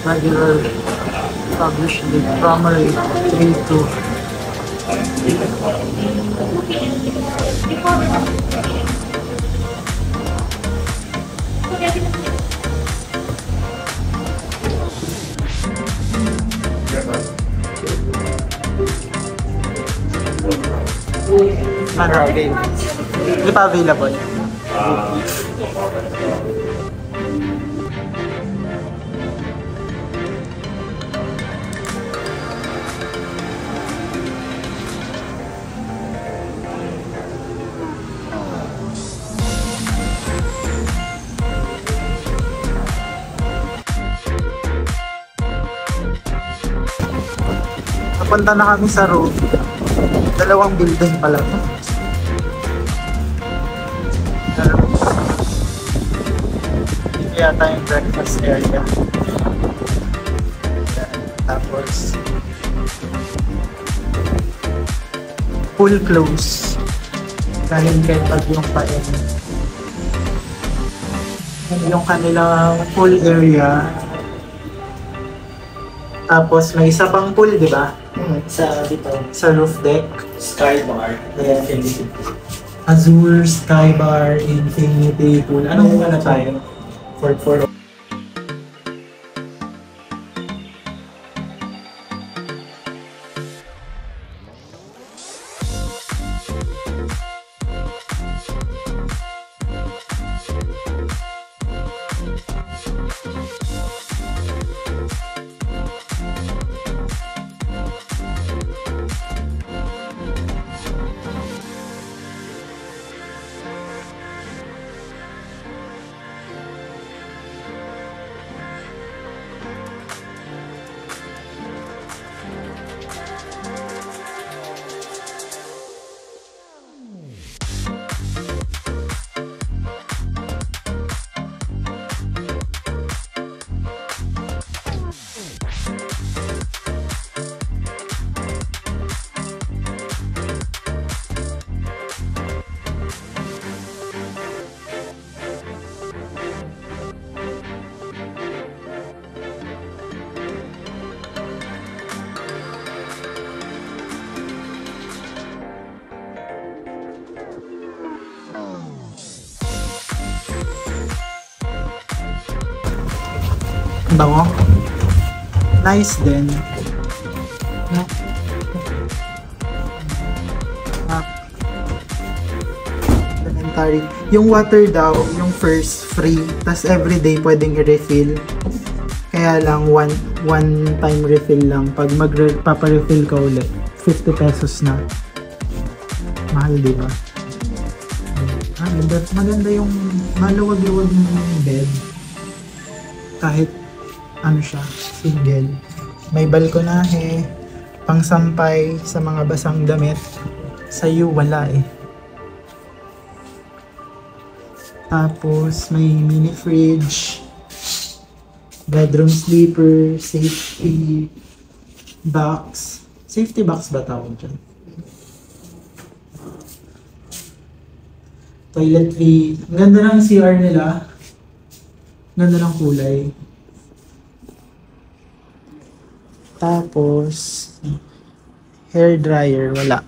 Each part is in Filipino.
Regular published date, primary 3-2. Hindi pa available. Napunta na kami sa room. Dalawang building pala to. Ito yata yung breakfast area. Tapos pool close dahil kay pag yung pain. Yung kanilang pool area. Tapos may isa pang pool, di ba? Sa dito. Sa roof deck. Sky Bar. Yeah. Azure, Sky Bar, Infinity Pool. Anong ano tayo? For bango. Nice din. Elementary. Yung water daw, yung first free, tas everyday pwedeng i-refill. Kaya lang one time refill lang. Pag magpapa-refill ka ulit, 50 pesos na. Mahal, di ba? Maganda yung maluwag-luwag yung bed. Kahit ano siya, single. May balkonahe, pangsampay sa mga basang damit. Sa iyo wala eh. Tapos may mini fridge, bedroom sleeper, safety box. Safety box ba tawag dyan? Toiletry. Ang ganda ng CR nila. Ganda ng kulay. Tapos hair dryer, wala.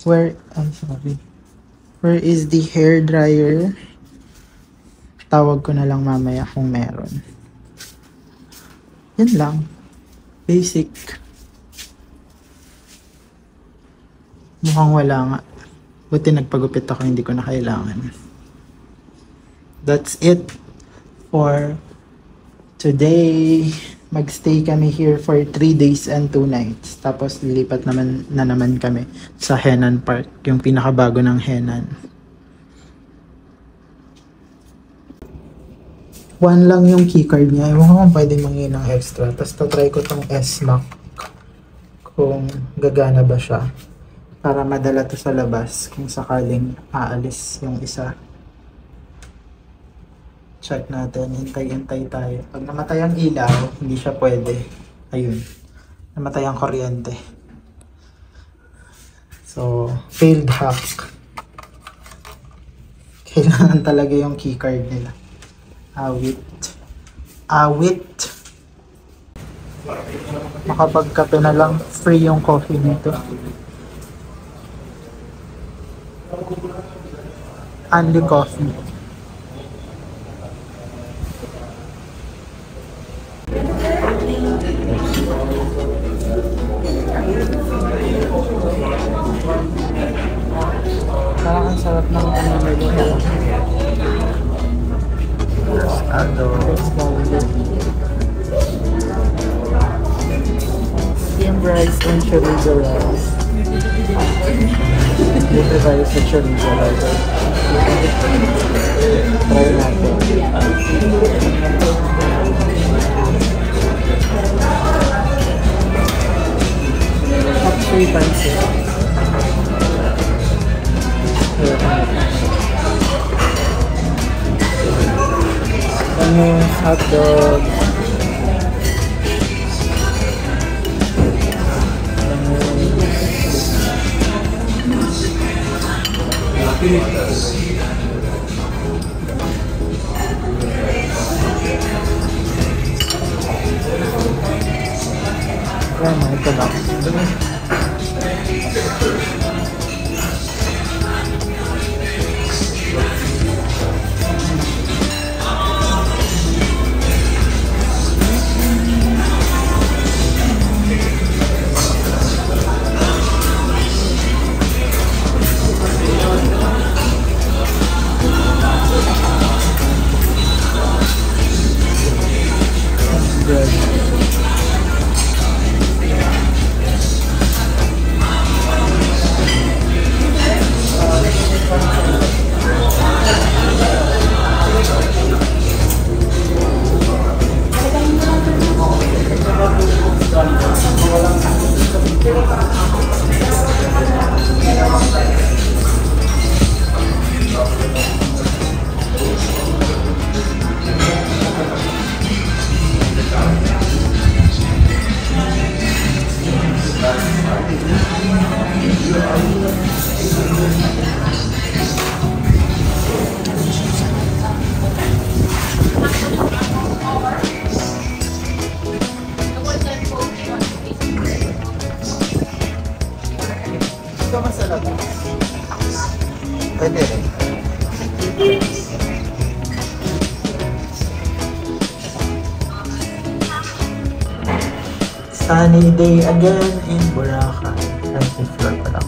Where is the hair dryer? Tawag ko na lang mamaya kung meron. Yan lang. Basic. Mukhang wala nga. Buti nagpagupit ako, hindi ko na kailangan. That's it for today. Magstay kami here for 3 days and 2 nights. Tapos lilipat na naman kami sa Henan Park, yung pinakabago ng Henan. 1 lang yung keycard niya. Ewan ko kung pwedeng mangin ng extra. Tapos tatry ko tong S-Mac kung gagana ba siya. Para madala to sa labas kung sakaling aalis yung isa. Check natin, hintay-hintay tayo. Pag namatay ang ilaw, hindi siya pwede. Ayun, namatay ang kuryente. So, failed hack. Kailangan talaga yung keycard nila. Awit. Awit. Makapagkape na lang. Free yung coffee nito. Only coffee. Parang ang sarap ng nito. Steamed rice and chorizo rice. Dito tayo sa chorizo rice. Try natin. Actually, pansit. Bangus, hotdog. Ito lang. Ito masarap. Pwede rin. Sunny day again in Boracay. Second floor pa lang.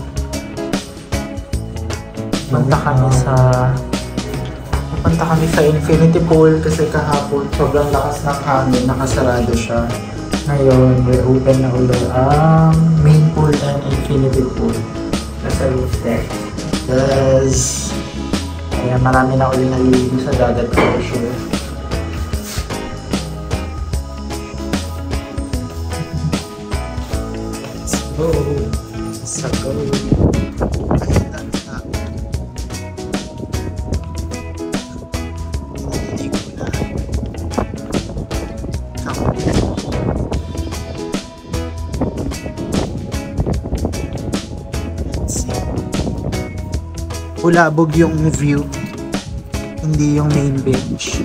Punta kami sa Infinity Pool kasi kahapon sobrang lakas ng hangin, nakasarado siya. Ngayon, open na ulit ang main pool and Infinity Pool. Nasa roof deck. Yes! Kaya marami na ulit naliligo sa dagat for sure. Let's go! Ulabog yung view, hindi yung main beach.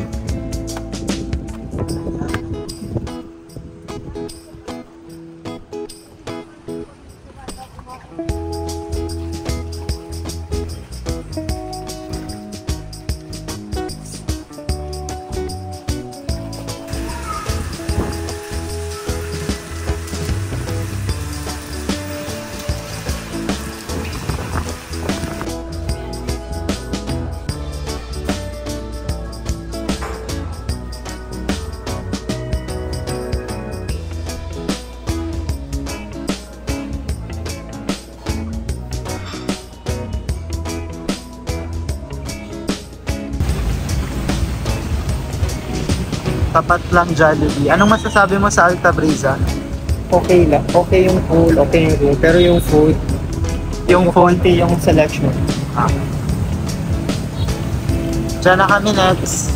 Tapat lang Jollibee. Anong masasabi mo sa Alta Brisa? Okay lang. Okay yung pool, okay yung room. Pero yung food, yung konti yung selection. Diyan na kami next.